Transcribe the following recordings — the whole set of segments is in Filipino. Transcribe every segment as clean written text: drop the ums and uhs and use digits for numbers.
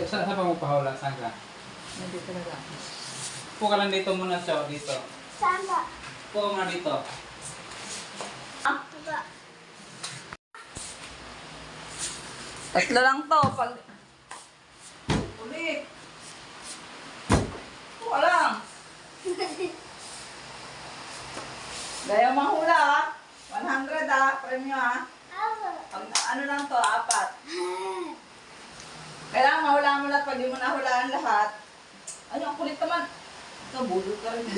Saan pa mo pahula? Saan ka? Nandito na lang. Upo ka lang dito muna, Chow. Dito. Saan ba? Upo ka muna dito. Ba? Tatlo lang to. Pag... Ulit. Tuwa lang. Gaya mahula ha. 100 ha. Premyo ha. Pag, ano lang to, 4. Kailangan mahula mo lahat. Pag di mo nahulaan lahat. Ano, ang kulit naman. Ito, bulol ka rin. 100.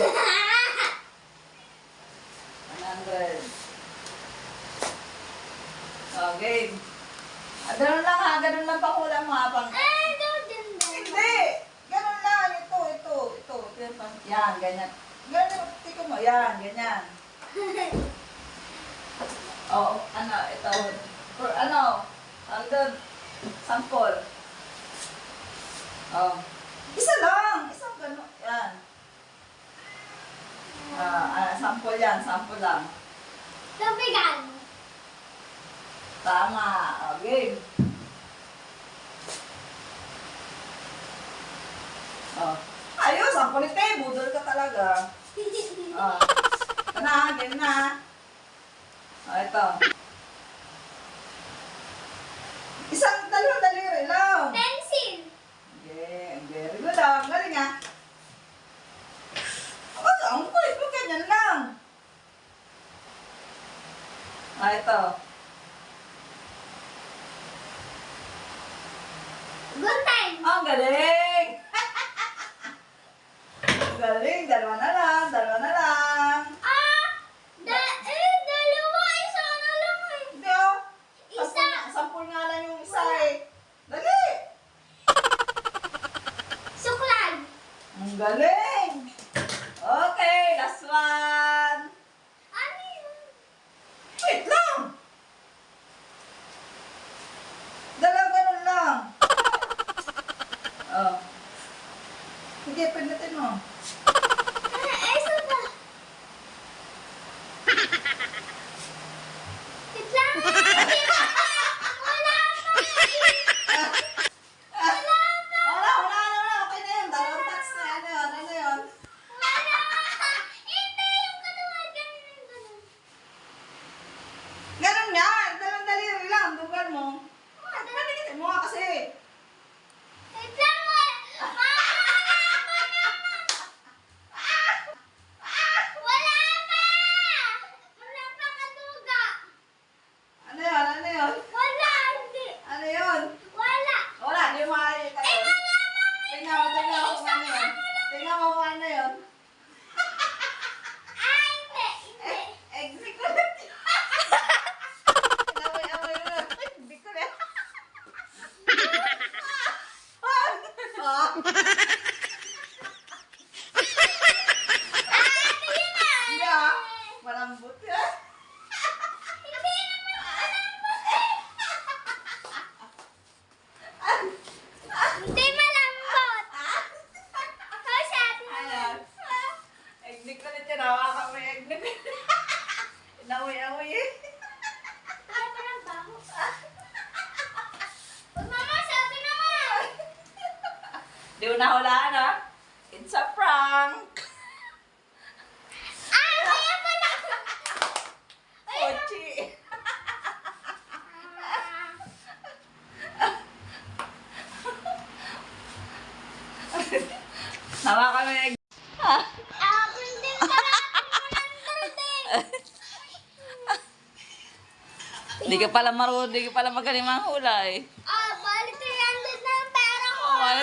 Oh, game. Ganun lang ha. Ganun lang panghula mo ha. Hindi. Ganun lang. Ito. Yan, ganyan. Ganyan, tiko mo. Yan, ganyan. Oh, ano, ito. For, ano, andun. Sample. Oh. Isa lang. Isang gano'n. Yan. Sample yan. Sample lang. Tubigan. Tama. Oh, game. Oh. Ayos, ang kulit kayo. Budol ka talaga. Oh. Ito na, game na. Oh, ito. Isang dalawang daliri lang. Pencil. Okay, very good ah. Galing ah. Ang kulit mo, ganyan lang. Ah, ito. Good time. Ang galing! Galing, dalawa na lang. Dalawa. Isa na lang eh. Hindi oh. Isa. Sampul nga lang yung isa eh. Dali! Suklay. Ang galing! Okay, last one. Ano yun? Wait lang! Dalawa ganun lang. Oh. Sige, pindutin mo. Isa ba? Wait lang. Wala pa. Wala. Okay na yun. Dalawang touch na. Ano yun? Wala. Hindi yung katawan. Ganun yung ganun. Ganun nga. Dalawang daliri lang. Dugan mo. Panikitin mo nga kasi. Wait lang. Wala pa. Wala pa katuga. Ano yun? Wala. Hindi. Ano yun? Wala. Wala. Di mo makikita yun. Tingnan mo kung ano yun. Tingnan mo kung ano yun. Ay, hindi. Execute. Amoy mo. Hindi ko na. Hindi ah. Malambot yan. Hindi malambot. Hoy, sa atin. Ayan. Execute yun. Hawakan mo yung execute. Inamoy eh. Kaya pa ng baho. Mama, sa atin naman. Di mo nahulaan ha? It's a prank. Ay, kaya pala. Pochi. Hawakan mo yung Hindi pala. 100 eh. Hindi ka pala marunong, hindi ka pala magaling manghula eh. Bali 300 na yung pera ko. Oh,